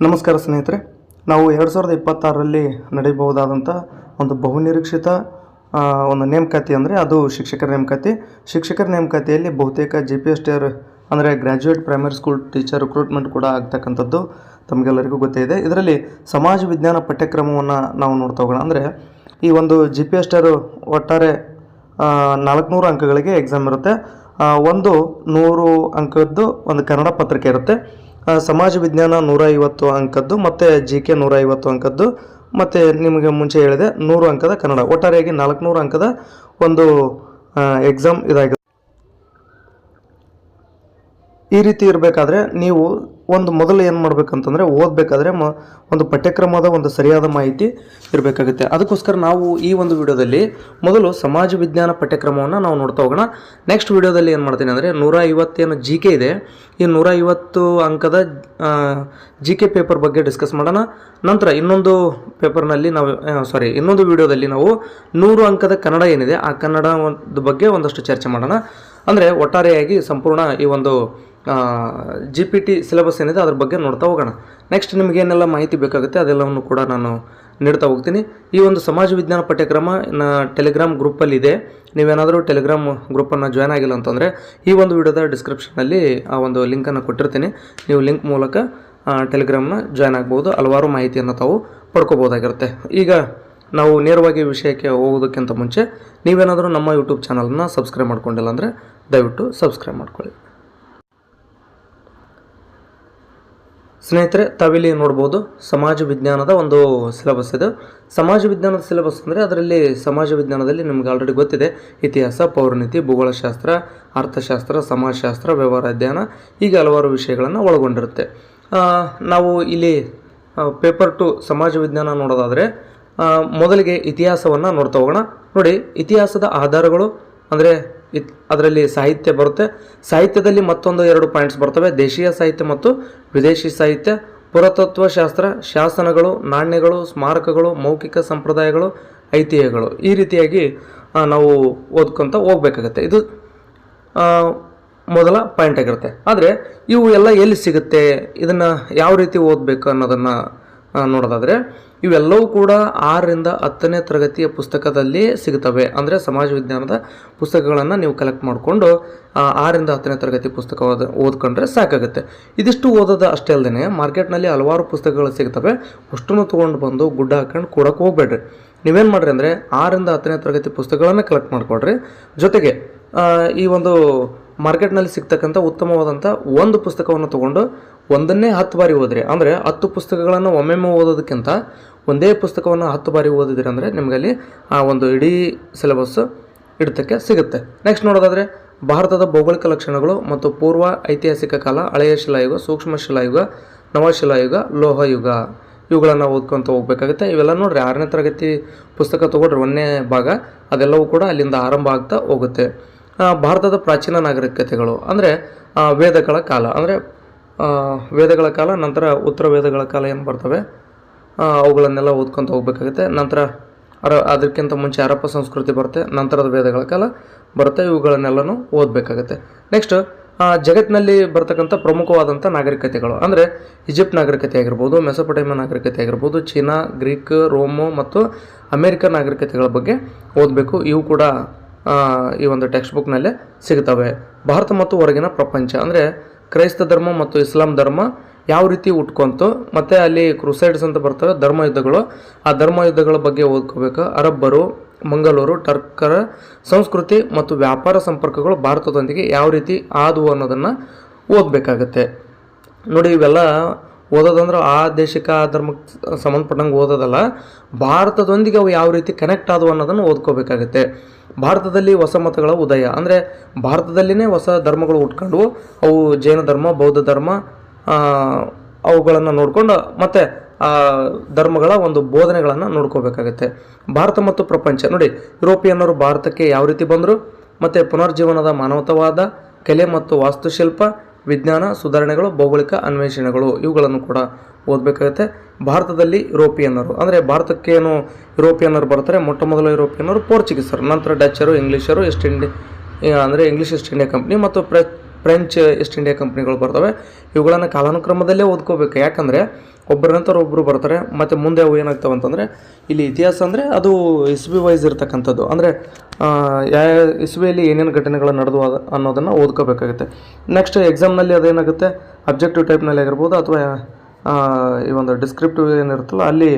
ನಮಸ್ಕಾರ ಸ್ನೇಹಿತರೆ, ನಾವು 2026ರಲ್ಲಿ ನಡೆಯಬಹುದಾದಂಥ ಒಂದು ಬಹುನಿರೀಕ್ಷಿತ ಒಂದು ನೇಮಕಾತಿ ಅಂದರೆ ಅದು ಶಿಕ್ಷಕರ ನೇಮಕಾತಿ. ಶಿಕ್ಷಕರ ನೇಮಕಾತಿಯಲ್ಲಿ ಬಹುತೇಕ GPS ಟೈರ್ ಅಂದರೆ graduate primary school teacher recruitment ಕೂಡ ಆಗ್ತಕ್ಕಂಥದ್ದು ತಮಗೆಲ್ಲರಿಗೂ ಗೊತ್ತೇ ಇದೆ. ಇದರಲ್ಲಿ ಸಮಾಜ ವಿಜ್ಞಾನ ಪಠ್ಯಕ್ರಮವನ್ನು ನಾವು ನೋಡ್ತಾ ಹೋಗೋಣ. ಅಂದರೆ ಈ ಒಂದು GPS ಟೈರ್ ಒಟ್ಟಾರೆ 400 ಅಂಕಗಳಿಗೆ ಎಕ್ಸಾಮ್ ಇರುತ್ತೆ. ಒಂದು 100 ಅಂಕದ್ದು ಒಂದು ಕನ್ನಡ ಪತ್ರಿಕೆ ಇರುತ್ತೆ. ಸಮಾಜ ವಿಜ್ಞಾನ 150 ಅಂಕದ್ದು ಮತ್ತು GK 150 ಅಂಕದ್ದು ಮತ್ತು ನಿಮಗೆ ಮುಂಚೆ ಹೇಳಿದೆ 100 ಅಂಕದ ಕನ್ನಡ, ಒಟ್ಟಾರೆಯಾಗಿ 400 ಅಂಕದ ಒಂದು ಎಕ್ಸಾಮ್ ಇದಾಗಿದೆ. ಈ ರೀತಿ ಇರಬೇಕಾದ್ರೆ ನೀವು ಮೊದಲು ಏನು ಮಾಡಬೇಕಂತಂದರೆ ಓದಬೇಕಾದ್ರೆ ಒಂದು ಪಠ್ಯಕ್ರಮದ ಒಂದು ಸರಿಯಾದ ಮಾಹಿತಿ ಇರಬೇಕಾಗುತ್ತೆ. ಅದಕ್ಕೋಸ್ಕರ ನಾವು ಈ ಒಂದು ವಿಡಿಯೋದಲ್ಲಿ ಮೊದಲು ಸಮಾಜ ವಿಜ್ಞಾನ ಪಠ್ಯಕ್ರಮವನ್ನು ನಾವು ನೋಡ್ತಾ ಹೋಗೋಣ. ನೆಕ್ಸ್ಟ್ ವಿಡಿಯೋದಲ್ಲಿ ಏನು ಮಾಡ್ತೀನಿ ಅಂದರೆ 150 ಏನು GK ಇದೆ, ಈ 150 ಅಂಕದ GK ಪೇಪರ್ ಬಗ್ಗೆ ಡಿಸ್ಕಸ್ ಮಾಡೋಣ. ನಂತರ ಇನ್ನೊಂದು ವಿಡಿಯೋದಲ್ಲಿ ನಾವು 100 ಅಂಕದ ಕನ್ನಡ ಏನಿದೆ ಆ ಕನ್ನಡದ ಬಗ್ಗೆ ಒಂದಷ್ಟು ಚರ್ಚೆ ಮಾಡೋಣ. ಅಂದರೆ ಒಟ್ಟಾರೆಯಾಗಿ ಸಂಪೂರ್ಣ ಈ ಒಂದು GPT ಸಿಲೆಬಸ್ ಏನಿದೆ ಅದ್ರ ಬಗ್ಗೆ ನೋಡ್ತಾ ಹೋಗೋಣ. ನೆಕ್ಸ್ಟ್ ನಿಮಗೇನೆಲ್ಲ ಮಾಹಿತಿ ಬೇಕಾಗುತ್ತೆ ಅದೆಲ್ಲವನ್ನು ಕೂಡ ನಾನು ನೀಡ್ತಾ ಹೋಗ್ತೀನಿ. ಈ ಒಂದು ಸಮಾಜ ವಿಜ್ಞಾನ ಪಠ್ಯಕ್ರಮ ಟೆಲಿಗ್ರಾಮ್ ಗ್ರೂಪಲ್ಲಿ ಇದೆ. ನೀವೇನಾದರೂ ಟೆಲಿಗ್ರಾಮ್ ಗ್ರೂಪನ್ನು ಜಾಯ್ನ್ ಆಗಿಲ್ಲ ಅಂತಂದರೆ ಈ ಒಂದು ವಿಡಿಯೋದ ಡಿಸ್ಕ್ರಿಪ್ಷನಲ್ಲಿ ಆ ಒಂದು ಲಿಂಕನ್ನು ಕೊಟ್ಟಿರ್ತೀನಿ. ನೀವು ಲಿಂಕ್ ಮೂಲಕ ಟೆಲಿಗ್ರಾಮ್ನ ಜಾಯ್ನ್ ಆಗ್ಬೋದು, ಹಲವಾರು ಮಾಹಿತಿಯನ್ನು ತಾವು ಪಡ್ಕೋಬೋದಾಗಿರುತ್ತೆ. ಈಗ ನಾವು ನೇರವಾಗಿ ವಿಷಯಕ್ಕೆ ಹೋಗೋದಕ್ಕಿಂತ ಮುಂಚೆ ನೀವೇನಾದರೂ ನಮ್ಮ ಯೂಟ್ಯೂಬ್ ಚಾನಲನ್ನು ಸಬ್ಸ್ಕ್ರೈಬ್ ಮಾಡ್ಕೊಂಡಿಲ್ಲ ಅಂದರೆ ದಯವಿಟ್ಟು ಸಬ್ಸ್ಕ್ರೈಬ್ ಮಾಡ್ಕೊಳ್ಳಿ. ಸ್ನೇಹಿತರೆ, ತಾವಿಲ್ಲಿ ನೋಡ್ಬೋದು ಸಮಾಜ ವಿಜ್ಞಾನದ ಒಂದು ಸಿಲೆಬಸ್ ಇದೆ. ಸಮಾಜ ವಿಜ್ಞಾನದ ಸಿಲೆಬಸ್ ಅಂದರೆ ಅದರಲ್ಲಿ ಸಮಾಜ ವಿಜ್ಞಾನದಲ್ಲಿ ನಿಮ್ಗೆ ಆಲ್ರೆಡಿ ಗೊತ್ತಿದೆ, ಇತಿಹಾಸ, ಪೌರನೀತಿ, ಭೂಗೋಳಶಾಸ್ತ್ರ, ಅರ್ಥಶಾಸ್ತ್ರ, ಸಮಾಜಶಾಸ್ತ್ರ, ವ್ಯವಹಾರ ಅಧ್ಯಯನ, ಹೀಗೆ ಹಲವಾರು ವಿಷಯಗಳನ್ನು ಒಳಗೊಂಡಿರುತ್ತೆ. ನಾವು ಇಲ್ಲಿ ಪೇಪರ್ 2 ಸಮಾಜ ವಿಜ್ಞಾನ ನೋಡೋದಾದರೆ ಮೊದಲಿಗೆ ಇತಿಹಾಸವನ್ನು ನೋಡ್ತಾ ಹೋಗೋಣ. ನೋಡಿ, ಇತಿಹಾಸದ ಆಧಾರಗಳು ಅಂದರೆ ಅದರಲ್ಲಿ ಸಾಹಿತ್ಯ ಬರುತ್ತೆ. ಸಾಹಿತ್ಯದಲ್ಲಿ ಮತ್ತೊಂದು 2 ಪಾಯಿಂಟ್ಸ್ ಬರ್ತವೆ, ದೇಶೀಯ ಸಾಹಿತ್ಯ ಮತ್ತು ವಿದೇಶಿ ಸಾಹಿತ್ಯ, ಪುರಾತತ್ವ ಶಾಸ್ತ್ರ, ಶಾಸನಗಳು, ನಾಣ್ಯಗಳು, ಸ್ಮಾರಕಗಳು, ಮೌಖಿಕ ಸಂಪ್ರದಾಯಗಳು, ಐತಿಹ್ಯಗಳು. ಈ ರೀತಿಯಾಗಿ ನಾವು ಓದ್ಕೊತ ಹೋಗ್ಬೇಕಾಗತ್ತೆ. ಇದು ಮೊದಲ ಪಾಯಿಂಟ್ ಆಗಿರುತ್ತೆ. ಆದರೆ ಇವು ಎಲ್ಲ ಎಲ್ಲಿ ಸಿಗುತ್ತೆ, ಇದನ್ನು ಯಾವ ರೀತಿ ಓದಬೇಕು ಅನ್ನೋದನ್ನು ನೋಡೋದಾದರೆ ಇವೆಲ್ಲವೂ ಕೂಡ 6ರಿಂದ 10ನೇ ತರಗತಿಯ ಪುಸ್ತಕದಲ್ಲಿ ಸಿಗುತ್ತವೆ. ಅಂದರೆ ಸಮಾಜ ವಿಜ್ಞಾನದ ಪುಸ್ತಕಗಳನ್ನು ನೀವು ಕಲೆಕ್ಟ್ ಮಾಡಿಕೊಂಡು 6ರಿಂದ 10ನೇ ತರಗತಿ ಪುಸ್ತಕ ಓದ್ಕೊಂಡ್ರೆ ಸಾಕಾಗುತ್ತೆ. ಇದಿಷ್ಟು ಓದೋದು ಅಷ್ಟೇ ಅಲ್ಲದೆ ಮಾರ್ಕೆಟ್ನಲ್ಲಿ ಹಲವಾರು ಪುಸ್ತಕಗಳು ಸಿಗ್ತವೆ. ಅಷ್ಟನ್ನು ತೊಗೊಂಡು ಬಂದು ಗುಡ್ಡ ಹಾಕೊಂಡು ಕೊಡೋಕೆ ಹೋಗ್ಬೇಡ್ರಿ. ನೀವೇನು ಮಾಡಿರಿ ಅಂದರೆ 6ರಿಂದ 10ನೇ ತರಗತಿ ಪುಸ್ತಕಗಳನ್ನು ಕಲೆಕ್ಟ್ ಮಾಡಿಕೊಡ್ರಿ. ಜೊತೆಗೆ ಈ ಒಂದು ಮಾರ್ಕೆಟ್ನಲ್ಲಿ ಸಿಗ್ತಕ್ಕಂಥ ಉತ್ತಮವಾದಂಥ ಒಂದು ಪುಸ್ತಕವನ್ನು ತೊಗೊಂಡು ಒಂದನ್ನೇ 10 ಬಾರಿ ಓದ್ರಿ. ಅಂದರೆ 10 ಪುಸ್ತಕಗಳನ್ನು ಒಮ್ಮೆಮ್ಮೆ ಓದೋದಕ್ಕಿಂತ ಒಂದೇ ಪುಸ್ತಕವನ್ನು 10 ಬಾರಿ ಓದಿದ್ರಿ ಅಂದರೆ ನಿಮಗಲ್ಲಿ ಆ ಒಂದು ಇಡೀ ಸಿಲೆಬಸ್ಸು ಹಿಡಿತಕ್ಕೆ ಸಿಗುತ್ತೆ. ನೆಕ್ಸ್ಟ್ ನೋಡೋದಾದರೆ ಭಾರತದ ಭೌಗೋಳಿಕ ಲಕ್ಷಣಗಳು ಮತ್ತು ಪೂರ್ವ ಐತಿಹಾಸಿಕ ಕಾಲ, ಹಳೆಯ ಶಿಲಾಯುಗ, ಸೂಕ್ಷ್ಮ ಶಿಲಾಯುಗ, ನವಶಿಲಾಯುಗ, ಲೋಹಯುಗ, ಇವುಗಳನ್ನು ಓದ್ಕೊತ ಹೋಗ್ಬೇಕಾಗುತ್ತೆ. ಇವೆಲ್ಲ ನೋಡ್ರಿ 6ನೇ ತರಗತಿ ಪುಸ್ತಕ ತೊಗೊಳ್ರಿ, 1ನೇ ಭಾಗ, ಅದೆಲ್ಲವೂ ಕೂಡ ಅಲ್ಲಿಂದ ಆರಂಭ ಆಗ್ತಾ ಹೋಗುತ್ತೆ. ಭಾರತದ ಪ್ರಾಚೀನ ನಾಗರಿಕತೆಗಳು ಅಂದರೆ ವೇದಗಳ ಕಾಲ, ಅಂದರೆ ವೇದಗಳ ಕಾಲ, ನಂತರ ಉತ್ತರ ವೇದಗಳ ಕಾಲ ಏನು ಬರ್ತವೆ ಅವುಗಳನ್ನೆಲ್ಲ ಓದ್ಕೊತ ಹೋಗ್ಬೇಕಾಗುತ್ತೆ. ನಂತರ ಅದಕ್ಕಿಂತ ಮುಂಚೆ ಹರಪ್ಪ ಸಂಸ್ಕೃತಿ ಬರುತ್ತೆ, ನಂತರದ ವೇದಗಳ ಕಾಲ ಬರುತ್ತೆ. ಇವುಗಳನ್ನೆಲ್ಲನೂ ಓದಬೇಕಾಗುತ್ತೆ. ನೆಕ್ಸ್ಟ್ ಜಗತ್ತಿನಲ್ಲಿ ಬರ್ತಕ್ಕಂಥ ಪ್ರಮುಖವಾದಂಥ ನಾಗರಿಕತೆಗಳು ಅಂದರೆ ಈಜಿಪ್ಟ್ ನಾಗರಿಕತೆ ಆಗಿರ್ಬೋದು, ಮೆಸೊಪೊಟೇಮಿಯಾ ನಾಗರಿಕತೆ ಆಗಿರ್ಬೋದು, ಚೀನಾ, ಗ್ರೀಕ್, ರೋಮು ಮತ್ತು ಅಮೇರಿಕನ್ ನಾಗರಿಕತೆಗಳ ಬಗ್ಗೆ ಓದಬೇಕು. ಇವು ಕೂಡ ಈ ಒಂದು ಟೆಕ್ಸ್ಟ್ ಬುಕ್ನಲ್ಲೇ ಸಿಗ್ತವೆ. ಭಾರತ ಮತ್ತು ಹೊರಗಿನ ಪ್ರಪಂಚ ಅಂದರೆ ಕ್ರೈಸ್ತ ಧರ್ಮ ಮತ್ತು ಇಸ್ಲಾಂ ಧರ್ಮ ಯಾವ ರೀತಿ ಹುಟ್ಕೊಂತು, ಮತ್ತು ಅಲ್ಲಿ ಕ್ರುಸೈಡ್ಸ್ ಅಂತ ಬರ್ತವೆ ಧರ್ಮ ಯುದ್ಧಗಳು, ಆ ಧರ್ಮ ಯುದ್ಧಗಳ ಬಗ್ಗೆ ಓದ್ಕೋಬೇಕು. ಅರಬ್ಬರು, ಮಂಗಲೂರು, ಟರ್ಕರ ಸಂಸ್ಕೃತಿ ಮತ್ತು ವ್ಯಾಪಾರ ಸಂಪರ್ಕಗಳು ಭಾರತದೊಂದಿಗೆ ಯಾವ ರೀತಿ ಆದವು ಅನ್ನೋದನ್ನು ಓದಬೇಕಾಗತ್ತೆ. ನೋಡಿ, ಇವೆಲ್ಲ ಓದೋದಂದ್ರೆ ಆ ದೇಶಕ್ಕೆ ಆ ಧರ್ಮಕ್ಕೆ ಸಂಬಂಧಪಟ್ಟಂಗೆ ಓದೋದಲ್ಲ, ಭಾರತದೊಂದಿಗೆ ಅವು ಯಾವ ರೀತಿ ಕನೆಕ್ಟ್ ಆದವು ಅನ್ನೋದನ್ನು ಓದ್ಕೋಬೇಕಾಗತ್ತೆ. ಭಾರತದಲ್ಲಿ ಹೊಸ ಮತಗಳ ಉದಯ ಅಂದರೆ ಭಾರತದಲ್ಲಿನೇ ಹೊಸ ಧರ್ಮಗಳು ಹುಟ್ಕೊಂಡು ಅವು ಜೈನ ಧರ್ಮ, ಬೌದ್ಧ ಧರ್ಮ, ಅವುಗಳನ್ನು ನೋಡಿಕೊಂಡು ಮತ್ತು ಆ ಧರ್ಮಗಳ ಒಂದು ಬೋಧನೆಗಳನ್ನು ನೋಡ್ಕೋಬೇಕಾಗತ್ತೆ. ಭಾರತ ಮತ್ತು ಪ್ರಪಂಚ ನೋಡಿ, ಯುರೋಪಿಯನ್ನರು ಭಾರತಕ್ಕೆ ಯಾವ ರೀತಿ ಬಂದರು, ಮತ್ತು ಪುನರ್ಜೀವನದ ಮಾನವತಾವಾದ, ಕಲೆ ಮತ್ತು ವಾಸ್ತುಶಿಲ್ಪ, ವಿಜ್ಞಾನ ಸುಧಾರಣೆಗಳು, ಭೌಗೋಳಿಕ ಅನ್ವೇಷಣೆಗಳು, ಇವುಗಳನ್ನು ಕೂಡ ಓದಬೇಕಾಗುತ್ತೆ. ಭಾರತದಲ್ಲಿ ಯುರೋಪಿಯನ್ನರು ಅಂದರೆ ಭಾರತಕ್ಕೇನು ಯುರೋಪಿಯನ್ನರು ಬರ್ತಾರೆ, ಮೊಟ್ಟ ಮೊದಲ ಯುರೋಪಿಯನ್ನರು ಪೋರ್ಚುಗೀಸರು, ನಂತರ ಡಚ್ಚರು, ಇಂಗ್ಲೀಷರು, ಇಂಗ್ಲೀಷ್ ಈಸ್ಟ್ ಇಂಡಿಯಾ ಕಂಪ್ನಿ ಮತ್ತು ಫ್ರೆಂಚ್ ಈಸ್ಟ್ ಇಂಡಿಯಾ ಕಂಪ್ನಿಗಳು ಬರ್ತವೆ. ಇವುಗಳನ್ನು ಕಾಲಾನುಕ್ರಮದಲ್ಲೇ ಓದ್ಕೋಬೇಕು. ಯಾಕಂದರೆ ಒಬ್ಬರ ನಂತರ ಒಬ್ಬರು ಬರ್ತಾರೆ. ಮತ್ತು ಮುಂದೆ ಅವು ಏನಾಗ್ತವೆ ಅಂತಂದರೆ, ಇಲ್ಲಿ ಇತಿಹಾಸ ಅಂದರೆ ಅದು ಇಸ್ವಿ ವೈಸ್ ಇರ್ತಕ್ಕಂಥದ್ದು. ಅಂದರೆ ಯಾವ ಇಸ್ವಿಯಲ್ಲಿ ಏನೇನು ಘಟನೆಗಳು ನಡೆದು ಅನ್ನೋದನ್ನು ಓದ್ಕೋಬೇಕಾಗುತ್ತೆ. ನೆಕ್ಸ್ಟ್ ಎಕ್ಸಾಮ್ನಲ್ಲಿ ಅದೇನಾಗುತ್ತೆ, ಅಬ್ಜೆಕ್ಟಿವ್ ಟೈಪ್ನಲ್ಲಿ ಆಗಿರ್ಬೋದು ಅಥವಾ ಈ ಒಂದು ಡಿಸ್ಕ್ರಿಪ್ಟಿವ್ ಏನಿರುತ್ತಲ್ಲ ಅಲ್ಲಿ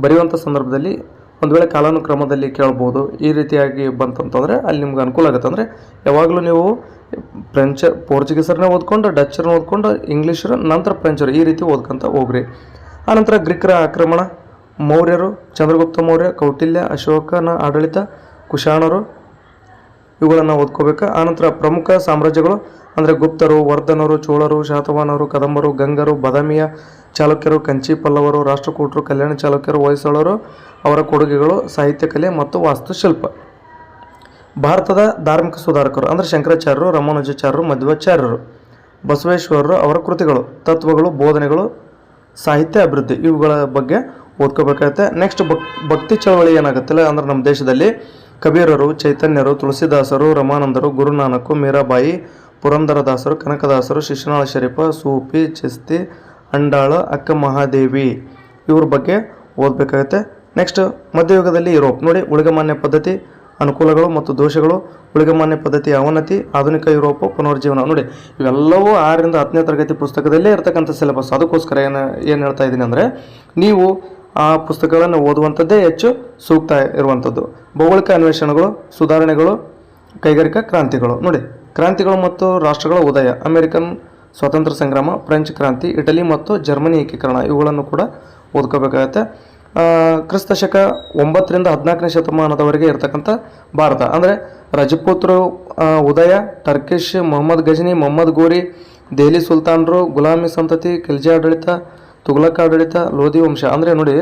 ಬರೆಯುವಂಥ ಸಂದರ್ಭದಲ್ಲಿ ಒಂದು ವೇಳೆ ಕಾಲಾನುಕ್ರಮದಲ್ಲಿ ಕೇಳ್ಬೋದು. ಈ ರೀತಿಯಾಗಿ ಬಂತಂತಂದರೆ ಅಲ್ಲಿ ನಿಮ್ಗೆ ಅನುಕೂಲ ಆಗುತ್ತೆ. ಅಂದರೆ ಯಾವಾಗಲೂ ನೀವು ಪೋರ್ಚುಗೀಸರನ್ನೇ ಓದ್ಕೊಂಡು, ಡಚ್ಚರನ್ನ ಓದ್ಕೊಂಡು, ಇಂಗ್ಲೀಷರು ನಂತರ ಫ್ರೆಂಚರು ಈ ರೀತಿ ಓದ್ಕೊಂತ ಹೋಗ್ರಿ. ಆನಂತರ ಗ್ರೀಕರ ಆಕ್ರಮಣ, ಮೌರ್ಯರು, ಚಂದ್ರಗುಪ್ತ ಮೌರ್ಯ, ಕೌಟಿಲ್ಯ, ಅಶೋಕನ ಆಡಳಿತ, ಕುಶಾಣರು ಇವುಗಳನ್ನು ಓದ್ಕೋಬೇಕು. ಆನಂತರ ಪ್ರಮುಖ ಸಾಮ್ರಾಜ್ಯಗಳು ಅಂದರೆ ಗುಪ್ತರು, ವರ್ಧನರು, ಚೋಳರು, ಶಾತವಾಹನರು, ಕದಂಬರು, ಗಂಗರು, ಬಾದಾಮಿಯ ಚಾಲುಕ್ಯರು, ಕಂಚಿ ಪಲ್ಲವರು, ರಾಷ್ಟ್ರಕೂಟರು, ಕಲ್ಯಾಣ ಚಾಲುಕ್ಯರು, ಹೊಯ್ಸಳರು, ಅವರ ಕೊಡುಗೆಗಳು, ಸಾಹಿತ್ಯ ಕಲೆ ಮತ್ತು ವಾಸ್ತುಶಿಲ್ಪ. ಭಾರತದ ಧಾರ್ಮಿಕ ಸುಧಾರಕರು ಅಂದರೆ ಶಂಕರಾಚಾರ್ಯರು, ರಾಮಾನುಜಾಚಾರ್ಯರು, ಮಧ್ವಾಚಾರ್ಯರು, ಬಸವೇಶ್ವರರು, ಅವರ ಕೃತಿಗಳು, ತತ್ವಗಳು, ಬೋಧನೆಗಳು, ಸಾಹಿತ್ಯ ಅಭಿವೃದ್ಧಿ ಇವುಗಳ ಬಗ್ಗೆ ಓದ್ಕೋಬೇಕಾಗುತ್ತೆ. ನೆಕ್ಸ್ಟ್ ಭಕ್ತಿ ಚಳವಳಿ ಏನಾಗುತ್ತಲ್ಲ ಅಂದರೆ ನಮ್ಮ ದೇಶದಲ್ಲಿ ಕಬೀರರು, ಚೈತನ್ಯರು, ತುಳಸಿದಾಸರು, ರಮಾನಂದರು, ಗುರುನಾನಕು, ಮೀರಾಬಾಯಿ, ಪುರಂದರದಾಸರು, ಕನಕದಾಸರು, ಶಿಶುನಾಳ ಶರೀಫ, ಸೂಫಿ, ಚಿಸ್ತಿ, ಅಂಡಾಳ, ಅಕ್ಕ ಮಹಾದೇವಿ ಇವ್ರ ಬಗ್ಗೆ ಓದಬೇಕಾಗುತ್ತೆ. ನೆಕ್ಸ್ಟ್ ಮಧ್ಯಯುಗದಲ್ಲಿ ಯುರೋಪ್ ನೋಡಿ, ಉಳಿಗಮಾನ್ಯ ಪದ್ಧತಿ, ಅನುಕೂಲಗಳು ಮತ್ತು ದೋಷಗಳು, ಉಳಿಗಮಾನ್ಯ ಪದ್ಧತಿ, ಅವನತಿ, ಆಧುನಿಕ ಯುರೋಪ್, ಪುನರ್ಜೀವನ ನೋಡಿ ಇವೆಲ್ಲವೂ 6ರಿಂದ 10ನೇ ತರಗತಿ ಪುಸ್ತಕದಲ್ಲೇ ಇರತಕ್ಕಂಥ ಸಿಲೆಬಸ್. ಅದಕ್ಕೋಸ್ಕರ ಏನು ಹೇಳ್ತಾ ಇದ್ದೀನಿ ಅಂದರೆ, ನೀವು ಆ ಪುಸ್ತಕಗಳನ್ನು ಓದುವಂಥದ್ದೇ ಹೆಚ್ಚು ಸೂಕ್ತ ಇರುವಂಥದ್ದು. ಭೌಗೋಳಿಕ ಅನ್ವೇಷಣೆಗಳು, ಸುಧಾರಣೆಗಳು, ಕೈಗಾರಿಕಾ ಕ್ರಾಂತಿಗಳು ನೋಡಿ, ಕ್ರಾಂತಿಗಳು ಮತ್ತು ರಾಷ್ಟ್ರಗಳ ಉದಯ, ಅಮೆರಿಕನ್ ಸ್ವಾತಂತ್ರ್ಯ ಸಂಗ್ರಾಮ, ಫ್ರೆಂಚ್ ಕ್ರಾಂತಿ, ಇಟಲಿ ಮತ್ತು ಜರ್ಮನಿ ಏಕೀಕರಣ ಇವುಗಳನ್ನು ಕೂಡ ಓದ್ಕೋಬೇಕಾಗತ್ತೆ. ಕ್ರಿಸ್ತ ಶಕ 9ರಿಂದ 14ನೇ ಶತಮಾನದವರೆಗೆ ಇರತಕ್ಕಂಥ ಭಾರತ ಅಂದರೆ ರಜಪೂತರು ಉದಯ, ಟರ್ಕಿಶ್, ಮೊಹಮ್ಮದ್ ಗಜನಿ, ಮೊಹಮ್ಮದ್ ಗೋರಿ, ದೆಹಲಿ ಸುಲ್ತಾನರು, ಗುಲಾಮಿ ಸಂತತಿ, ಖಿಲ್ಜಿ ಆಡಳಿತ, ತುಘಲಕ್ ಆಡಳಿತ, ಲೋಧಿ ವಂಶ. ಅಂದರೆ ನೋಡಿ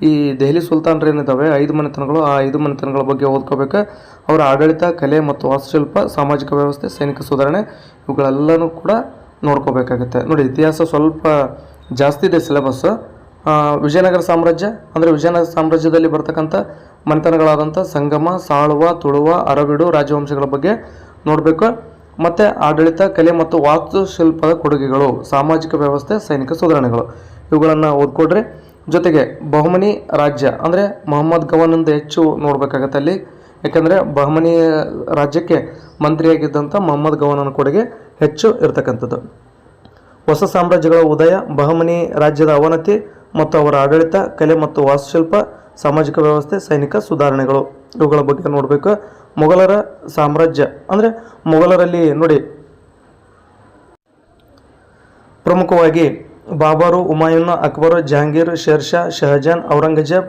ಈ ದೆಹಲಿ ಸುಲ್ತಾನರು ಏನಿದ್ದಾವೆ 5 ಮನೆತನಗಳು, ಆ 5 ಮನೆತನಗಳ ಬಗ್ಗೆ ಓದ್ಕೋಬೇಕು. ಅವರ ಆಡಳಿತ, ಕಲೆ ಮತ್ತು ವಾಸ್ತುಶಿಲ್ಪ, ಸಾಮಾಜಿಕ ವ್ಯವಸ್ಥೆ, ಸೈನಿಕ ಸುಧಾರಣೆ ಇವುಗಳೆಲ್ಲನೂ ಕೂಡ ನೋಡ್ಕೋಬೇಕಾಗುತ್ತೆ. ನೋಡಿ ಇತಿಹಾಸ ಸ್ವಲ್ಪ ಜಾಸ್ತಿ ಇದೆ ಸಿಲೆಬಸ್. ವಿಜಯನಗರ ಸಾಮ್ರಾಜ್ಯ ಅಂದರೆ ವಿಜಯನಗರ ಸಾಮ್ರಾಜ್ಯದಲ್ಲಿ ಬರ್ತಕ್ಕಂಥ ಮನೆತನಗಳಾದಂಥ ಸಂಗಮ, ಸಾಳುವ, ತುಳುವ, ಅರವಿಡು ರಾಜವಂಶಗಳ ಬಗ್ಗೆ ನೋಡಬೇಕು. ಮತ್ತು ಆಡಳಿತ, ಕಲೆ ಮತ್ತು ವಾಸ್ತುಶಿಲ್ಪದ ಕೊಡುಗೆಗಳು, ಸಾಮಾಜಿಕ ವ್ಯವಸ್ಥೆ, ಸೈನಿಕ ಸುಧಾರಣೆಗಳು ಇವುಗಳನ್ನು ಓದ್ಕೊಡ್ರಿ. ಜೊತೆಗೆ ಬಹುಮನಿ ರಾಜ್ಯ ಅಂದರೆ ಮೊಹಮ್ಮದ್ ಗವನಿಂದ ಹೆಚ್ಚು ನೋಡಬೇಕಾಗತ್ತೆ ಅಲ್ಲಿ. ಯಾಕೆಂದರೆ ಬಹಮನಿ ರಾಜ್ಯಕ್ಕೆ ಮಂತ್ರಿಯಾಗಿದ್ದಂಥ ಮೊಹಮ್ಮದ್ ಗವನನ ಕೊಡುಗೆ ಹೆಚ್ಚು ಇರತಕ್ಕಂಥದ್ದು. ಹೊಸ ಸಾಮ್ರಾಜ್ಯಗಳ ಉದಯ, ಬಹಮನಿ ರಾಜ್ಯದ ಅವನತಿ ಮತ್ತು ಅವರ ಆಡಳಿತ, ಕಲೆ ಮತ್ತು ವಾಸ್ತುಶಿಲ್ಪ, ಸಾಮಾಜಿಕ ವ್ಯವಸ್ಥೆ, ಸೈನಿಕ ಸುಧಾರಣೆಗಳು ಇವುಗಳ ಬಗ್ಗೆ ನೋಡಬೇಕು. ಮೊಘಲರ ಸಾಮ್ರಾಜ್ಯ ಅಂದರೆ ಮೊಘಲರಲ್ಲಿ ನೋಡಿ ಪ್ರಮುಖವಾಗಿ ಬಾಬರು, ಹುಮಾಯೂನ್, ಅಕ್ಬರ್, ಜಹಾಂಗೀರ್, ಶೇರ್ಷಾ, ಶಹಜಾನ್, ಔರಂಗಜೇಬ್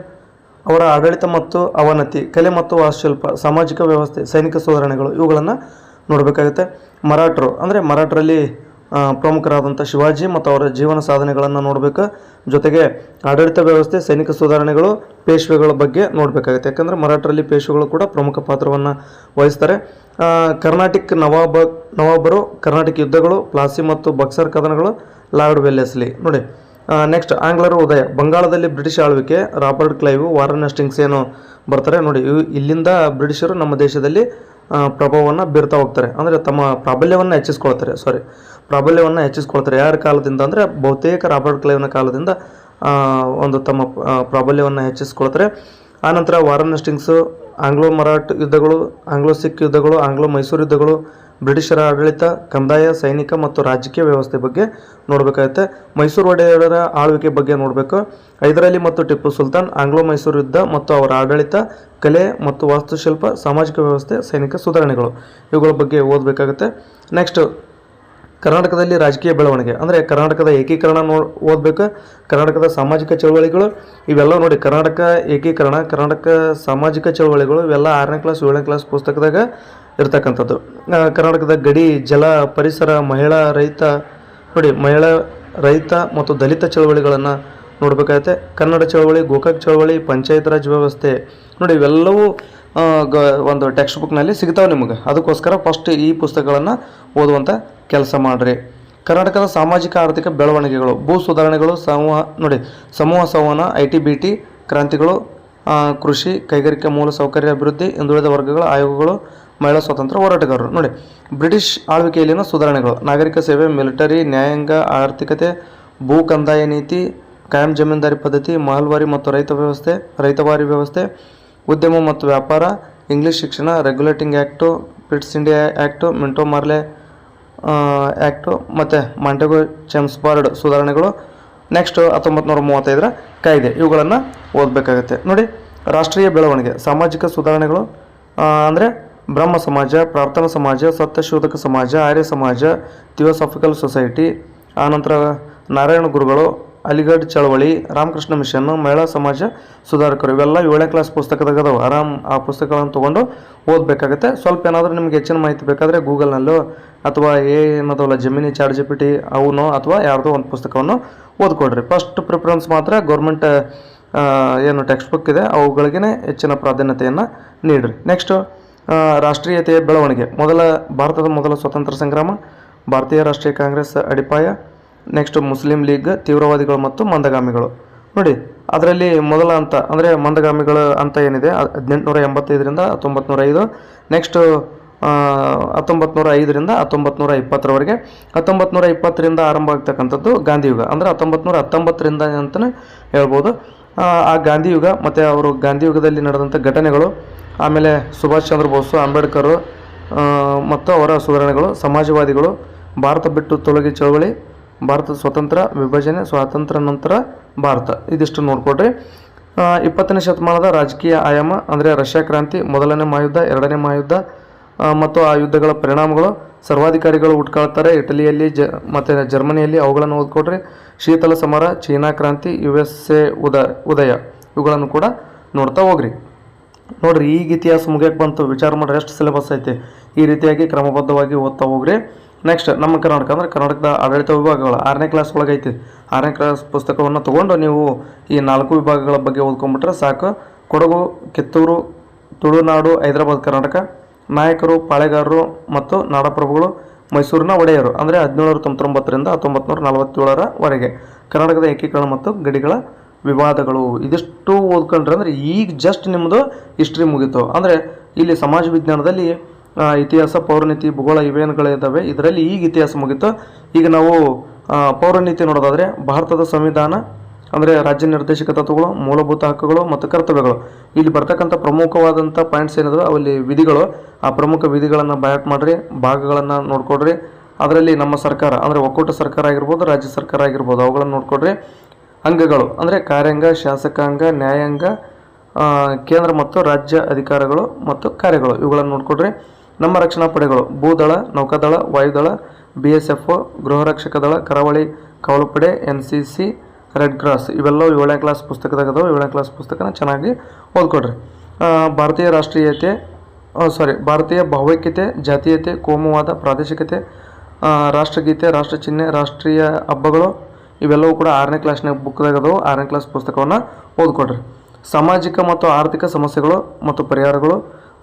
ಅವರ ಆಡಳಿತ ಮತ್ತು ಅವನತಿ, ಕಲೆ ಮತ್ತು ವಾಸ್ತುಶಿಲ್ಪ, ಸಾಮಾಜಿಕ ವ್ಯವಸ್ಥೆ, ಸೈನಿಕ ಸುಧಾರಣೆಗಳು ಇವುಗಳನ್ನು ನೋಡಬೇಕಾಗುತ್ತೆ. ಮರಾಠರು ಅಂದರೆ ಮರಾಠರಲ್ಲಿ ಪ್ರಮುಖರಾದಂಥ ಶಿವಾಜಿ ಮತ್ತು ಅವರ ಜೀವನ ಸಾಧನೆಗಳನ್ನು ನೋಡಬೇಕು. ಜೊತೆಗೆ ಆಡಳಿತ ವ್ಯವಸ್ಥೆ, ಸೈನಿಕ ಸುಧಾರಣೆಗಳು, ಪೇಶ್ವೆಗಳ ಬಗ್ಗೆ ನೋಡಬೇಕಾಗುತ್ತೆ. ಯಾಕಂದರೆ ಮರಾಠರಲ್ಲಿ ಪೇಶ್ವೆಗಳು ಕೂಡ ಪ್ರಮುಖ ಪಾತ್ರವನ್ನು ವಹಿಸ್ತಾರೆ. ಕರ್ನಾಟಿಕ್ ನವಾಬರು, ಕರ್ನಾಟಕ ಯುದ್ಧಗಳು, ಪ್ಲಾಸಿ ಮತ್ತು ಬಕ್ಸರ್ ಕದನಗಳು, ಲಾರ್ಡ್ ವೆಲ್ಲೆಸ್ಲಿ ನೋಡಿ. ನೆಕ್ಸ್ಟ್ ಆಂಗ್ಲರ ಉದಯ, ಬಂಗಾಳದಲ್ಲಿ ಬ್ರಿಟಿಷ್ ಆಳ್ವಿಕೆ, ರಾಬರ್ಟ್ ಕ್ಲೈವ್, ವಾರನ್ ಹೆಸ್ಟಿಂಗ್ಸ್ ಏನು ಬರ್ತಾರೆ ನೋಡಿ. ಇಲ್ಲಿಂದ ಬ್ರಿಟಿಷರು ನಮ್ಮ ದೇಶದಲ್ಲಿ ಪ್ರಭಾವವನ್ನು ಬೀರ್ತಾ ಹೋಗ್ತಾರೆ. ಅಂದರೆ ತಮ್ಮ ಪ್ರಾಬಲ್ಯವನ್ನು ಹೆಚ್ಚಿಸ್ಕೊಳ್ತಾರೆ. ಯಾರ ಕಾಲದಿಂದ ಅಂದರೆ ಬಹುತೇಕ ರಾಬರ್ಟ್ ಕ್ಲೈವ್ನ ಕಾಲದಿಂದ ಒಂದು ತಮ್ಮ ಪ್ರಾಬಲ್ಯವನ್ನು ಹೆಚ್ಚಿಸ್ಕೊಳ್ತಾರೆ. ಆನಂತರ ವಾರನ್ ಹೆಸ್ಟಿಂಗ್ಸು, ಆಂಗ್ಲೋ ಮರಾಠ್ ಯುದ್ಧಗಳು, ಆಂಗ್ಲೋ ಸಿಖ್ ಯುದ್ಧಗಳು, ಆಂಗ್ಲೋ ಮೈಸೂರು ಯುದ್ಧಗಳು, ಬ್ರಿಟಿಷರ ಆಡಳಿತ, ಕಂದಾಯ, ಸೈನಿಕ ಮತ್ತು ರಾಜಕೀಯ ವ್ಯವಸ್ಥೆ ಬಗ್ಗೆ ನೋಡಬೇಕಾಗುತ್ತೆ. ಮೈಸೂರು ಒಡೆಯರ ಆಳ್ವಿಕೆ ಬಗ್ಗೆ ನೋಡಬೇಕು. ಹೈದರಾಲಿ ಮತ್ತು ಟಿಪ್ಪು ಸುಲ್ತಾನ್, ಆಂಗ್ಲೋ ಮೈಸೂರು ಯುದ್ಧ ಮತ್ತು ಅವರ ಆಡಳಿತ, ಕಲೆ ಮತ್ತು ವಾಸ್ತುಶಿಲ್ಪ, ಸಾಮಾಜಿಕ ವ್ಯವಸ್ಥೆ, ಸೈನಿಕ ಸುಧಾರಣೆಗಳು ಇವುಗಳ ಬಗ್ಗೆ ಓದಬೇಕಾಗುತ್ತೆ. ನೆಕ್ಸ್ಟ್ ಕರ್ನಾಟಕದಲ್ಲಿ ರಾಜಕೀಯ ಬೆಳವಣಿಗೆ ಅಂದರೆ ಕರ್ನಾಟಕದ ಏಕೀಕರಣ ಓದಬೇಕು. ಕರ್ನಾಟಕದ ಸಾಮಾಜಿಕ ಚಳವಳಿಗಳು ಇವೆಲ್ಲ ನೋಡಿ. ಕರ್ನಾಟಕ ಏಕೀಕರಣ, ಕರ್ನಾಟಕ ಸಾಮಾಜಿಕ ಚಳವಳಿಗಳು ಇವೆಲ್ಲ 6ನೇ ಕ್ಲಾಸ್ 7ನೇ ಕ್ಲಾಸ್ ಪುಸ್ತಕದಾಗ ಇರ್ತಕ್ಕಂಥದ್ದು. ಕರ್ನಾಟಕದ ಗಡಿ, ಜಲ, ಪರಿಸರ, ಮಹಿಳಾ, ರೈತ ಮತ್ತು ದಲಿತ ಚಳವಳಿಗಳನ್ನು ನೋಡಬೇಕಾಗುತ್ತೆ. ಕನ್ನಡ ಚಳವಳಿ, ಗೋಕಾಕ್ ಚಳವಳಿ, ಪಂಚಾಯತ್ ರಾಜ್ ವ್ಯವಸ್ಥೆ ನೋಡಿ. ಇವೆಲ್ಲವೂ ಒಂದು ಟೆಕ್ಸ್ಟ್ ಬುಕ್ನಲ್ಲಿ ಸಿಗ್ತಾವೆ ನಿಮಗೆ. ಅದಕ್ಕೋಸ್ಕರ ಫಸ್ಟ್ ಈ ಪುಸ್ತಕಗಳನ್ನು ಓದುವಂಥ ಕೆಲಸ ಮಾಡಿರಿ. ಕರ್ನಾಟಕದ ಸಾಮಾಜಿಕ ಆರ್ಥಿಕ ಬೆಳವಣಿಗೆಗಳು, ಭೂ ಸುಧಾರಣೆಗಳು, ಸಮೂಹ ಸಂವಹನ, IT BT ಕ್ರಾಂತಿಗಳು, ಕೃಷಿ, ಕೈಗಾರಿಕೆ ಮೂಲಸೌಕರ್ಯ ಅಭಿವೃದ್ಧಿ, ಹಿಂದುಳಿದ ವರ್ಗಗಳ ಆಯೋಗಗಳು, ಮಹಿಳಾ ಸ್ವಾತಂತ್ರ್ಯ ಹೋರಾಟಗಾರರು. ನೋಡಿ, ಬ್ರಿಟಿಷ್ ಆಳ್ವಿಕೆಯಲ್ಲಿನ ಸುಧಾರಣೆಗಳು: ನಾಗರಿಕ ಸೇವೆ, ಮಿಲಿಟರಿ, ನ್ಯಾಯಾಂಗ, ಆರ್ಥಿಕತೆ, ಭೂ ಕಂದಾಯ ನೀತಿ, ಕಾಯಂ ಜಮೀನ್ದಾರಿ ಪದ್ಧತಿ, ಮಹಲ್ವಾರಿ ಮತ್ತು ರೈತವಾರಿ ವ್ಯವಸ್ಥೆ, ಉದ್ಯಮ ಮತ್ತು ವ್ಯಾಪಾರ, ಇಂಗ್ಲಿಷ್ ಶಿಕ್ಷಣ, regulating act, Pitt's India act, Minto Morley act ಮತ್ತು ಮಾಂಟೆಗೊ ಚೆಮ್ಸ್ಫರ್ಡ್ ಸುಧಾರಣೆಗಳು. ನೆಕ್ಸ್ಟ್ 1935ರ ಕಾಯ್ದೆ. ಇವುಗಳನ್ನು ಓದಬೇಕಾಗತ್ತೆ. ನೋಡಿ, ರಾಷ್ಟ್ರೀಯ ಬೆಳವಣಿಗೆ, ಸಾಮಾಜಿಕ ಸುಧಾರಣೆಗಳು ಅಂದರೆ ಬ್ರಹ್ಮ ಸಮಾಜ, ಪ್ರಾರ್ಥನಾ ಸಮಾಜ, ಸತ್ಯಶೋಧಕ ಸಮಾಜ, ಆರ್ಯ ಸಮಾಜ, ಥಿಯೋಸಾಫಿಕಲ್ ಸೊಸೈಟಿ, ಆನಂತರ ನಾರಾಯಣ ಗುರುಗಳು, ಅಲಿಗಢ ಚಳವಳಿ, ರಾಮಕೃಷ್ಣ ಮಿಷನ್, ಮಹಿಳಾ ಸಮಾಜ ಸುಧಾರಕರು. ಇವೆಲ್ಲ 7ನೇ ಕ್ಲಾಸ್ ಪುಸ್ತಕದಾಗ ಅದಾವೆ. ಆ ಪುಸ್ತಕಗಳನ್ನು ತೊಗೊಂಡು ಓದಬೇಕಾಗತ್ತೆ. ಸ್ವಲ್ಪ ಏನಾದರೂ ನಿಮ್ಗೆ ಹೆಚ್ಚಿನ ಮಾಹಿತಿ ಬೇಕಾದರೆ ಗೂಗಲ್ನಲ್ಲೋ ಅಥವಾ ಏನದವಲ್ಲ ಜಮಿನಿ, ಚಾಟ್ GPT ಅವನೋ ಅಥವಾ ಯಾರ್ದೋ ಒಂದು ಪುಸ್ತಕವನ್ನು ಓದ್ಕೊಡ್ರಿ. ಫಸ್ಟ್ ಪ್ರಿಫರೆನ್ಸ್ ಮಾತ್ರ ಗೌರ್ಮೆಂಟ್ ಏನು ಟೆಕ್ಸ್ಟ್ ಬುಕ್ ಇದೆ ಅವುಗಳಿಗೇ ಹೆಚ್ಚಿನ ಪ್ರಾಧಾನ್ಯತೆಯನ್ನು ನೀಡ್ರಿ. ನೆಕ್ಸ್ಟು ರಾಷ್ಟ್ರೀಯತೆಯ ಬೆಳವಣಿಗೆ. ಭಾರತದ ಮೊದಲ ಸ್ವತಂತ್ರ ಸಂಗ್ರಾಮ, ಭಾರತೀಯ ರಾಷ್ಟ್ರೀಯ ಕಾಂಗ್ರೆಸ್ ಅಡಿಪಾಯ, ನೆಕ್ಸ್ಟ್ ಮುಸ್ಲಿಂ ಲೀಗ್, ತೀವ್ರವಾದಿಗಳು ಮತ್ತು ಮಂದಗಾಮಿಗಳು. ನೋಡಿ, ಅದರಲ್ಲಿ ಮೊದಲ ಹಂತ ಅಂದರೆ ಮಂದಗಾಮಿಗಳ ಹಂತ ಏನಿದೆ 1885ರಿಂದ 1905. ನೆಕ್ಸ್ಟ್ 1905ರಿಂದ 1920ರವರೆಗೆ. 1920ರಿಂದ ಆರಂಭ ಆಗ್ತಕ್ಕಂಥದ್ದು ಗಾಂಧಿಯುಗ, ಅಂದರೆ 1919ರಿಂದ ಅಂತಲೇ ಹೇಳ್ಬೋದು. ಆ ಗಾಂಧಿಯುಗ ಮತ್ತು ಅವರು ಗಾಂಧಿಯುಗದಲ್ಲಿ ನಡೆದಂಥ ಘಟನೆಗಳು, ಆಮೇಲೆ ಸುಭಾಷ್ ಚಂದ್ರ ಬೋಸ್, ಅಂಬೇಡ್ಕರ್ ಮತ್ತು ಅವರ ಸುಧಾರಣೆಗಳು, ಸಮಾಜವಾದಿಗಳು, ಭಾರತ ಬಿಟ್ಟು ತೊಲಗಿ ಚಳವಳಿ, ಭಾರತದ ಸ್ವತಂತ್ರ, ವಿಭಜನೆ, ಸ್ವಾತಂತ್ರ್ಯ ನಂತರ ಭಾರತ. ಇದಿಷ್ಟು ನೋಡ್ಕೊಡ್ರಿ. 20ನೇ ಶತಮಾನದ ರಾಜಕೀಯ ಆಯಾಮ ಅಂದರೆ ರಷ್ಯಾ ಕ್ರಾಂತಿ, ಮೊದಲನೇ ಮಹಾಯುದ್ಧ, ಎರಡನೇ ಮಹಾಯುದ್ಧ ಮತ್ತು ಆ ಯುದ್ಧಗಳ ಪರಿಣಾಮಗಳು. ಸರ್ವಾಧಿಕಾರಿಗಳು ಹುಟ್ಕೊಳ್ತಾರೆ ಇಟಲಿಯಲ್ಲಿ ಮತ್ತು ಜರ್ಮನಿಯಲ್ಲಿ, ಅವುಗಳನ್ನು ಓದ್ಕೊಡ್ರಿ. ಶೀತಲ ಸಮರ, ಚೀನಾ ಕ್ರಾಂತಿ, USA ಉದಯ, ಇವುಗಳನ್ನು ಕೂಡ ನೋಡ್ತಾ ಹೋಗ್ರಿ. ನೋಡ್ರಿ, ಈಗ ಇತಿಹಾಸ ಮುಗಿಯಕ್ಕೆ ಬಂತು. ವಿಚಾರ ಮಾಡ್ರಿ ಎಷ್ಟು ಸಿಲೆಬಸ್ ಐತಿ. ಈ ರೀತಿಯಾಗಿ ಕ್ರಮಬದ್ಧವಾಗಿ ಓದ್ತಾ ಹೋಗ್ರಿ. ನೆಕ್ಸ್ಟ್ ನಮ್ಮ ಕರ್ನಾಟಕ ಅಂದರೆ ಕರ್ನಾಟಕದ ಆಡಳಿತ ವಿಭಾಗಗಳು 6ನೇ ಕ್ಲಾಸ್ ಒಳಗೆ ಐತಿ. 6ನೇ ಕ್ಲಾಸ್ ಪುಸ್ತಕವನ್ನು ತೊಗೊಂಡು ನೀವು ಈ 4 ವಿಭಾಗಗಳ ಬಗ್ಗೆ ಓದ್ಕೊಂಡ್ಬಿಟ್ರೆ ಸಾಕು. ಕೊಡಗು, ಕಿತ್ತೂರು, ತುಳುನಾಡು, ಹೈದರಾಬಾದ್ ಕರ್ನಾಟಕ, ನಾಯಕರು, ಪಾಳೆಗಾರರು ಮತ್ತು ನಾಡಪ್ರಭುಗಳು, ಮೈಸೂರಿನ ಒಡೆಯರು ಅಂದರೆ 1799ರಿಂದ 1947ರವರೆಗೆ, ಕರ್ನಾಟಕದ ಏಕೀಕರಣ ಮತ್ತು ಗಡಿಗಳ ವಿವಾದಗಳು. ಇದಿಷ್ಟು ಓದ್ಕೊಂಡ್ರೆ ಅಂದರೆ ಈಗ ಜಸ್ಟ್ ನಿಮ್ಮದು ಹಿಸ್ಟ್ರಿ ಮುಗೀತು. ಅಂದರೆ ಇಲ್ಲಿ ಸಮಾಜ ವಿಜ್ಞಾನದಲ್ಲಿ ಇತಿಹಾಸ, ಪೌರನೀತಿ, ಭೂಗೋಳ ಇವೇನುಗಳಿದ್ದಾವೆ. ಇದರಲ್ಲಿ ಈಗ ಇತಿಹಾಸ ಮುಗೀತು. ಈಗ ನಾವು ಪೌರನೀತಿ ನೋಡೋದಾದರೆ ಭಾರತದ ಸಂವಿಧಾನ ಅಂದರೆ ರಾಜ್ಯ ನಿರ್ದೇಶಕ ತತ್ವಗಳು, ಮೂಲಭೂತ ಹಕ್ಕುಗಳು ಮತ್ತು ಕರ್ತವ್ಯಗಳು. ಇಲ್ಲಿ ಬರ್ತಕ್ಕಂಥ ಪ್ರಮುಖವಾದಂಥ ಪಾಯಿಂಟ್ಸ್ ಏನಿದಾವೆ ಅವಲ್ಲಿ ವಿಧಿಗಳು. ಆ ಪ್ರಮುಖ ವಿಧಿಗಳನ್ನು ಬಯಾಟ್ ಮಾಡಿರಿ, ಭಾಗಗಳನ್ನು ನೋಡ್ಕೊಡ್ರಿ. ಅದರಲ್ಲಿ ನಮ್ಮ ಸರ್ಕಾರ ಅಂದರೆ ಒಕ್ಕೂಟ ಸರ್ಕಾರ ಆಗಿರ್ಬೋದು, ರಾಜ್ಯ ಸರ್ಕಾರ ಆಗಿರ್ಬೋದು, ಅವುಗಳನ್ನು ನೋಡ್ಕೊಡ್ರಿ. ಅಂಗಗಳು ಅಂದರೆ ಕಾರ್ಯಾಂಗ, ಶಾಸಕಾಂಗ, ನ್ಯಾಯಾಂಗ, ಕೇಂದ್ರ ಮತ್ತು ರಾಜ್ಯ ಅಧಿಕಾರಗಳು ಮತ್ತು ಕಾರ್ಯಗಳು, ಇವುಗಳನ್ನು ನೋಡ್ಕೊಡ್ರಿ. ನಮ್ಮ ರಕ್ಷಣಾ ಪಡೆಗಳು: ಭೂದಳ, ನೌಕಾದಳ, ವಾಯುದಳ, BSF, ಗೃಹರಕ್ಷಕ ದಳ, ಕರಾವಳಿ ಕಾವಲುಪಡೆ, NCC, ರೆಡ್ ಕ್ರಾಸ್. ಇವೆಲ್ಲವೂ 7ನೇ ಕ್ಲಾಸ್ ಪುಸ್ತಕದಾಗದವು. 7ನೇ ಕ್ಲಾಸ್ ಪುಸ್ತಕನ ಚೆನ್ನಾಗಿ ಓದ್ಕೊಡ್ರಿ. ಭಾರತೀಯ ಭಾವೈಕ್ಯತೆ, ಜಾತೀಯತೆ, ಕೋಮುವಾದ, ಪ್ರಾದೇಶಿಕತೆ, ರಾಷ್ಟ್ರಗೀತೆ, ರಾಷ್ಟ್ರಚಿಹ್ನೆ, ರಾಷ್ಟ್ರೀಯ ಹಬ್ಬಗಳು, ಇವೆಲ್ಲವೂ ಕೂಡ 6ನೇ ಕ್ಲಾಸ್ನ ಬುಕ್ದಾಗದವು. 6ನೇ ಕ್ಲಾಸ್ ಪುಸ್ತಕವನ್ನು ಓದ್ಕೊಡ್ರಿ. ಸಾಮಾಜಿಕ ಮತ್ತು ಆರ್ಥಿಕ ಸಮಸ್ಯೆಗಳು ಮತ್ತು ಪರಿಹಾರಗಳು,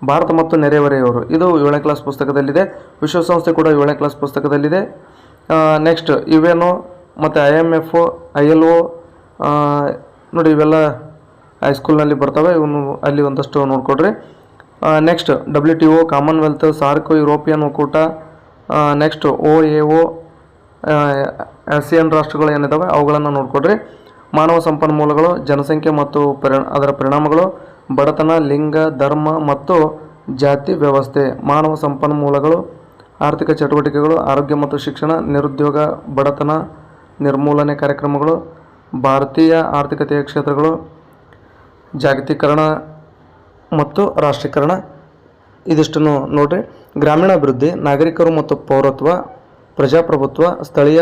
ಭಾರತ ಮತ್ತು ನೆರೆಹೊರೆಯವರು, ಇದು 7ನೇ ಕ್ಲಾಸ್ ಪುಸ್ತಕದಲ್ಲಿದೆ. ವಿಶ್ವಸಂಸ್ಥೆ ಕೂಡ 7ನೇ ಕ್ಲಾಸ್ ಪುಸ್ತಕದಲ್ಲಿದೆ. ನೆಕ್ಸ್ಟ್ UN ಮತ್ತು IMF, ILO ನೋಡಿ, ಇವೆಲ್ಲ ಹೈಸ್ಕೂಲ್ನಲ್ಲಿ ಬರ್ತವೆ. ಇವನು ಅಲ್ಲಿ ಒಂದಷ್ಟು ನೋಡ್ಕೊಡ್ರಿ. Next WTO, Commonwealth, SAARC, European ಒಕ್ಕೂಟ, ನೆಕ್ಸ್ಟ್ OAO, ASEAN ರಾಷ್ಟ್ರಗಳು ಏನಿದ್ದಾವೆ ಅವುಗಳನ್ನು ನೋಡ್ಕೊಡ್ರಿ. ಮಾನವ ಸಂಪನ್ಮೂಲಗಳು, ಜನಸಂಖ್ಯೆ ಮತ್ತು ಅದರ ಪರಿಣಾಮಗಳು, ಬಡತನ, ಲಿಂಗ, ಧರ್ಮ ಮತ್ತು ಜಾತಿ ವ್ಯವಸ್ಥೆ, ಮಾನವ ಸಂಪನ್ಮೂಲಗಳು, ಆರ್ಥಿಕ ಚಟುವಟಿಕೆಗಳು, ಆರೋಗ್ಯ ಮತ್ತು ಶಿಕ್ಷಣ, ನಿರುದ್ಯೋಗ, ಬಡತನ ನಿರ್ಮೂಲನೆ ಕಾರ್ಯಕ್ರಮಗಳು, ಭಾರತೀಯ ಆರ್ಥಿಕತೆಯ ಕ್ಷೇತ್ರಗಳು, ಜಾಗತೀಕರಣ ಮತ್ತು ರಾಷ್ಟ್ರೀಕರಣ. ಇದಿಷ್ಟನ್ನು ನೋಡ್ರಿ. ಗ್ರಾಮೀಣಾಭಿವೃದ್ಧಿ, ನಾಗರಿಕರು ಮತ್ತು ಪೌರತ್ವ, ಪ್ರಜಾಪ್ರಭುತ್ವ, ಸ್ಥಳೀಯ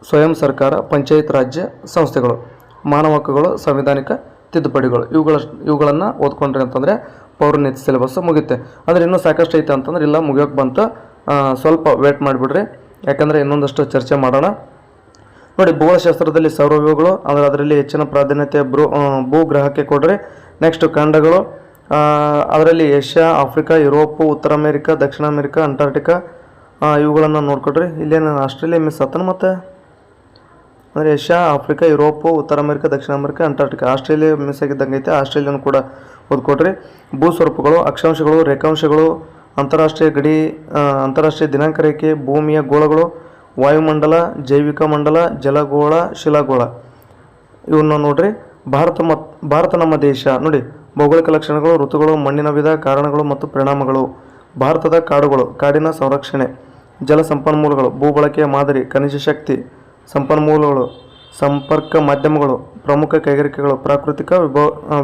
ಸ್ವಯಂ ಸರ್ಕಾರ, ಪಂಚಾಯತ್ ರಾಜ್ಯ ಸಂಸ್ಥೆಗಳು, ಮಾನವ ಹಕ್ಕುಗಳು, ಸಂವಿಧಾನಿಕ ತಿದ್ದುಪಡಿಗಳು, ಇವುಗಳನ್ನು ಓದ್ಕೊಂಡ್ರಿ ಅಂತಂದರೆ ಪೌರನೀತಿ ಸಿಲೆಬಸ್ ಮುಗಿಯುತ್ತೆ. ಅಂದರೆ ಇನ್ನೂ ಸಾಕಷ್ಟು ಐತೆ ಅಂತಂದ್ರೆ ಇಲ್ಲ, ಮುಗಿಯೋಕ್ಕೆ ಬಂತು. ಸ್ವಲ್ಪ ವೇಟ್ ಮಾಡಿಬಿಡ್ರಿ, ಯಾಕಂದರೆ ಇನ್ನೊಂದಷ್ಟು ಚರ್ಚೆ ಮಾಡೋಣ. ನೋಡಿ, ಭೂಗೋಳಶಾಸ್ತ್ರದಲ್ಲಿ ಸೌರವ್ಯೂಹಗಳು ಅಂದರೆ ಅದರಲ್ಲಿ ಹೆಚ್ಚಿನ ಪ್ರಾಧಾನ್ಯತೆ ಭೂಗ್ರಹಕ್ಕೆ ಕೊಡ್ರಿ. ನೆಕ್ಸ್ಟ್ ಖಂಡಗಳು, ಅದರಲ್ಲಿ ಏಷ್ಯಾ, ಆಫ್ರಿಕಾ, ಯುರೋಪು, ಉತ್ತರ ಅಮೇರಿಕಾ, ದಕ್ಷಿಣ ಅಮೇರಿಕಾ, ಅಂಟಾರ್ಟಿಕಾ, ಇವುಗಳನ್ನು ನೋಡ್ಕೊಡ್ರಿ. ಇಲ್ಲೇನು ಆಸ್ಟ್ರೇಲಿಯಾ ಮಿಸ್ ಆತನ ಮತ್ತು ಅಂದರೆ ಏಷ್ಯಾ, ಆಫ್ರಿಕಾ, ಯುರೋಪು, ಉತ್ತರ ಅಮೆರಿಕ, ದಕ್ಷಿಣ ಅಮೆರಿಕ, ಅಂಟಾರ್ಟಿಕಾ. ಆಸ್ಟ್ರೇಲಿಯಾ ಮಿಸ್ ಆಗಿದ್ದಂಗೆ ಐತೆ, ಆಸ್ಟ್ರೇಲಿಯಾನು ಕೂಡ ಓದ್ಕೊಡ್ರಿ. ಭೂಸ್ವರೂಪಗಳು, ಅಕ್ಷಾಂಶಗಳು, ರೇಖಾಂಶಗಳು, ಅಂತಾರಾಷ್ಟ್ರೀಯ ಗಡಿ, ಅಂತಾರಾಷ್ಟ್ರೀಯ ದಿನಾಂಕ ರೇಖೆ, ಭೂಮಿಯ ಗೋಳಗಳು, ವಾಯುಮಂಡಲ, ಜೈವಿಕ ಮಂಡಲ, ಜಲಗೋಳ, ಶಿಲಾಗೋಳ ಇವನ್ನ ನೋಡ್ರಿ. ಭಾರತ ನಮ್ಮ ದೇಶ ನೋಡಿ. ಭೌಗೋಳಿಕ ಲಕ್ಷಣಗಳು, ಋತುಗಳು, ಮಣ್ಣಿನ ವಿಧ, ಕಾರಣಗಳು ಮತ್ತು ಪರಿಣಾಮಗಳು. ಭಾರತದ ಕಾಡುಗಳು, ಕಾಡಿನ ಸಂರಕ್ಷಣೆ. ಜಲ ಸಂಪನ್ಮೂಲಗಳು, ಭೂಬಳಕೆಯ ಮಾದರಿ, ಖನಿಜ ಶಕ್ತಿ, ಸಂಪನ್ಮೂಲಗಳು, ಸಂಪರ್ಕ ಮಾಧ್ಯಮಗಳು, ಪ್ರಮುಖ ಕೈಗಾರಿಕೆಗಳು, ಪ್ರಾಕೃತಿಕ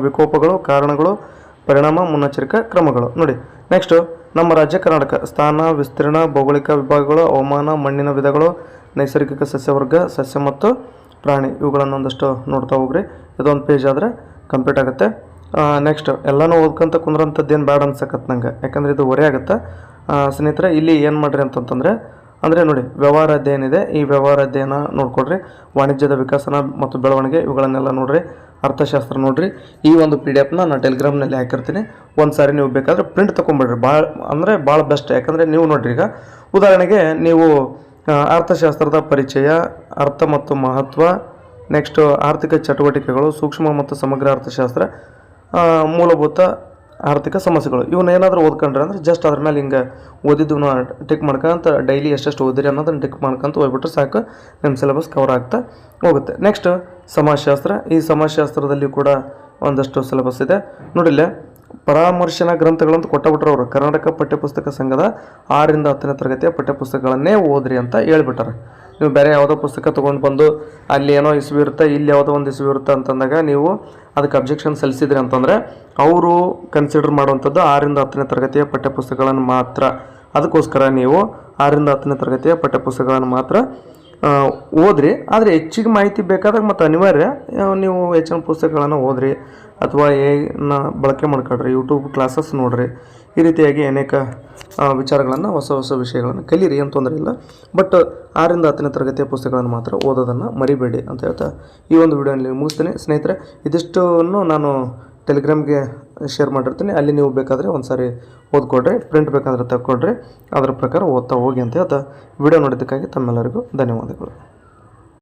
ವಿಕೋಪಗಳು, ಕಾರಣಗಳು, ಪರಿಣಾಮ, ಮುನ್ನೆಚ್ಚರಿಕಾ ಕ್ರಮಗಳು. ನೋಡಿ ನೆಕ್ಸ್ಟು ನಮ್ಮ ರಾಜ್ಯ ಕರ್ನಾಟಕ. ಸ್ಥಾನ, ವಿಸ್ತೀರ್ಣ, ಭೌಗೋಳಿಕ ವಿಭಾಗಗಳು, ಹವಾಮಾನ, ಮಣ್ಣಿನ ವಿಧಗಳು, ನೈಸರ್ಗಿಕ ಸಸ್ಯವರ್ಗ, ಸಸ್ಯ ಮತ್ತು ಪ್ರಾಣಿ ಇವುಗಳನ್ನು ಒಂದಷ್ಟು ನೋಡ್ತಾ ಹೋಗ್ರಿ. ಇದೊಂದು ಪೇಜ್ ಆದರೆ ಕಂಪ್ಲೀಟ್ ಆಗುತ್ತೆ. ನೆಕ್ಸ್ಟ್ ಎಲ್ಲನೂ ಓದ್ಕೊಂತ ಕುಂದ್ರಂಥದ್ದು ಏನು ಬೇಡ ಅನ್ಸಕತ್ತೆ ನಂಗೆ, ಯಾಕಂದರೆ ಇದು ಹೊರೆ ಆಗುತ್ತೆ. ಸ್ನೇಹಿತರೆ ಇಲ್ಲಿ ಏನು ಮಾಡಿರಿ ಅಂತಂತಂದರೆ ಅಂದರೆ ನೋಡಿ, ವ್ಯವಹಾರ ಅಧ್ಯಯನ ಇದೆ, ಈ ವ್ಯವಹಾರ ಅಧ್ಯಯನ ನೋಡ್ಕೊಡ್ರಿ. ವಾಣಿಜ್ಯದ ವಿಕಸನ ಮತ್ತು ಬೆಳವಣಿಗೆ ಇವುಗಳನ್ನೆಲ್ಲ ನೋಡ್ರಿ. ಅರ್ಥಶಾಸ್ತ್ರ ನೋಡ್ರಿ. ಈ ಒಂದು PDF ನಾನು ಟೆಲಿಗ್ರಾಮ್ನಲ್ಲಿ ಹಾಕಿರ್ತೀನಿ. ಒಂದು ಸಾರಿ ನೀವು ಬೇಕಾದರೆ ಪ್ರಿಂಟ್ ತೊಗೊಂಬಿಡ್ರಿ. ಭಾಳ ಬೆಸ್ಟ್. ಯಾಕಂದರೆ ನೀವು ನೋಡ್ರಿ, ಈಗ ಉದಾಹರಣೆಗೆ ನೀವು ಅರ್ಥಶಾಸ್ತ್ರದ ಪರಿಚಯ, ಅರ್ಥ ಮತ್ತು ಮಹತ್ವ, ನೆಕ್ಸ್ಟು ಆರ್ಥಿಕ ಚಟುವಟಿಕೆಗಳು, ಸೂಕ್ಷ್ಮ ಮತ್ತು ಸಮಗ್ರ ಅರ್ಥಶಾಸ್ತ್ರ, ಮೂಲಭೂತ ಆರ್ಥಿಕ ಸಮಸ್ಯೆಗಳು ಇವನ್ನ ಏನಾದರೂ ಓದ್ಕೊಂಡ್ರೆ ಅಂದರೆ ಜಸ್ಟ್ ಅದ್ರ ಮೇಲೆ ಹಿಂಗೆ ಓದಿದ್ದನ್ನು ಟಿಕ್ ಮಾಡ್ಕೊಂತ ಡೈಲಿ ಎಷ್ಟೆಷ್ಟು ಓದಿರಿ ಅನ್ನೋದನ್ನು ಟಿಕ್ ಮಾಡ್ಕೊಂತ ಹೋಗ್ಬಿಟ್ರೆ ಸಾಕು, ನಿಮ್ಮ ಸಿಲೆಬಸ್ ಕವರ್ ಆಗ್ತಾ ಹೋಗುತ್ತೆ. ನೆಕ್ಸ್ಟ್ ಸಮಾಜಶಾಸ್ತ್ರ. ಈ ಸಮಾಜಶಾಸ್ತ್ರದಲ್ಲಿ ಕೂಡ ಒಂದಷ್ಟು ಸಿಲೆಬಸ್ ಇದೆ ನೋಡಿಲ್ಲ. ಪರಾಮರ್ಶನ ಗ್ರಂಥಗಳಂತ ಕೊಟ್ಟಬಿಟ್ರೆ ಅವರು ಕರ್ನಾಟಕ ಪಠ್ಯಪುಸ್ತಕ ಸಂಘದ 6ರಿಂದ 10ನೇ ತರಗತಿಯ ಪಠ್ಯಪುಸ್ತಕಗಳನ್ನೇ ಓದ್ರಿ ಅಂತ ಹೇಳ್ಬಿಟ್ಟಾರೆ. ನೀವು ಬೇರೆ ಯಾವುದೋ ಪುಸ್ತಕ ತೊಗೊಂಡು ಬಂದು ಅಲ್ಲಿ ಏನೋ ಇಸ್ವಿ ಇರುತ್ತೆ, ಇಲ್ಲಿ ಯಾವುದೋ ಒಂದು ಇಸ್ವಿ ಇರುತ್ತೆ ಅಂತಂದಾಗ ನೀವು ಅದಕ್ಕೆ ಅಬ್ಜೆಕ್ಷನ್ ಸಲ್ಲಿಸಿದ್ರಿ ಅಂತಂದರೆ ಅವರು ಕನ್ಸಿಡರ್ ಮಾಡುವಂಥದ್ದು 6ರಿಂದ 10ನೇ ತರಗತಿಯ ಪಠ್ಯಪುಸ್ತಕಗಳನ್ನು ಮಾತ್ರ. ಅದಕ್ಕೋಸ್ಕರ ನೀವು 6ರಿಂದ 10ನೇ ತರಗತಿಯ ಪಠ್ಯಪುಸ್ತಕಗಳನ್ನು ಮಾತ್ರ ಓದ್ರಿ. ಆದರೆ ಹೆಚ್ಚಿಗೆ ಮಾಹಿತಿ ಬೇಕಾದಾಗ ಮತ್ತು ಅನಿವಾರ್ಯ ನೀವು ಹೆಚ್ಚಿನ ಪುಸ್ತಕಗಳನ್ನು ಓದ್ರಿ ಅಥವಾ ಏನ ಬಳಕೆ ಮಾಡ್ಕೊಳ್ರಿ, ಯೂಟ್ಯೂಬ್ ಕ್ಲಾಸಸ್ ನೋಡ್ರಿ. ಈ ರೀತಿಯಾಗಿ ಅನೇಕ ವಿಚಾರಗಳನ್ನು, ಹೊಸ ವಿಷಯಗಳನ್ನು ಕಲೀರಿ, ಏನು ತೊಂದರೆ ಇಲ್ಲ. ಬಟ್ 6ರಿಂದ 10ನೇ ತರಗತಿಯ ಪುಸ್ತಕಗಳನ್ನು ಮಾತ್ರ ಓದೋದನ್ನು ಮರಿಬೇಡಿ ಅಂತ ಹೇಳ್ತಾ ಈ ಒಂದು ವಿಡಿಯೋನಲ್ಲಿ ಮುಗಿಸ್ತೀನಿ. ಸ್ನೇಹಿತರೆ, ಇದಿಷ್ಟನ್ನು ನಾನು ಟೆಲಿಗ್ರಾಮ್ಗೆ ಶೇರ್ ಮಾಡಿರ್ತೀನಿ. ಅಲ್ಲಿ ನೀವು ಬೇಕಾದರೆ ಒಂದು ಸಾರಿ ಓದ್ಕೊಡ್ರಿ, ಪ್ರಿಂಟ್ ಬೇಕಾದರೆ ತಗೊಳ್ರಿ, ಅದರ ಪ್ರಕಾರ ಓದ್ತಾ ಹೋಗಿ ಅಂತ ಹೇಳ್ತಾ ವಿಡಿಯೋ ನೋಡಿದ್ದಕ್ಕಾಗಿ ತಮ್ಮೆಲ್ಲರಿಗೂ ಧನ್ಯವಾದಗಳು.